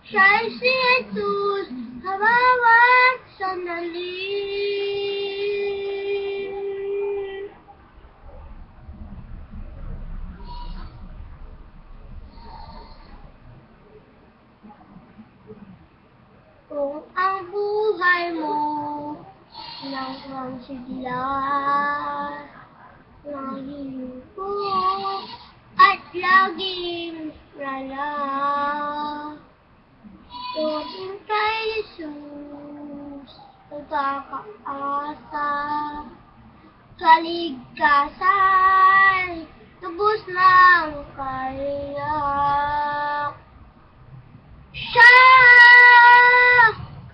Siya'y si Jesus sa bawat sandali. Kung ang buhay mo lang sigla, laging po at laging rala. Tuwing kay Jesus, nagkakaasa, kaligtasan, tubos ng kaiyak. Siya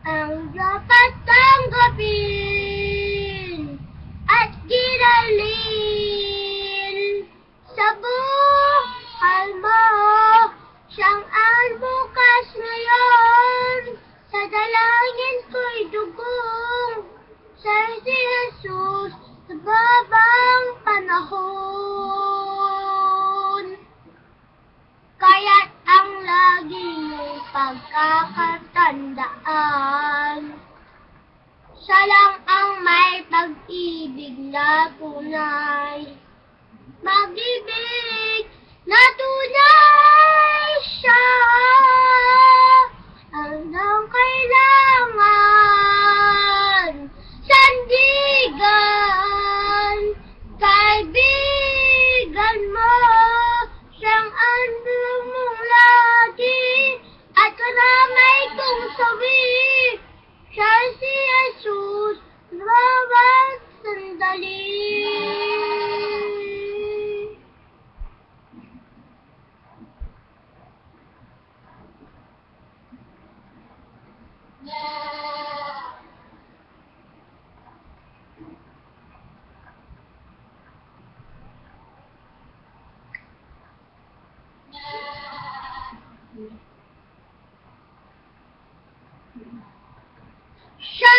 ang dapat tanggapin at ginalin sa buhay mo. Siyang ang bukas ngayon, sa dalangin ko'y dugong sa si Jesus sa babang panahon. Kaya't ang lagi mong pagkakatandaan, siya lang ang may pag-ibig na tunay. Mag-ibig na tunay siya, hanggang kailangan. Sandigan, kaibigan mo, siyang ando mong lagi at karamay kong sabi. Siya si Jesus, bawat sandali. Siya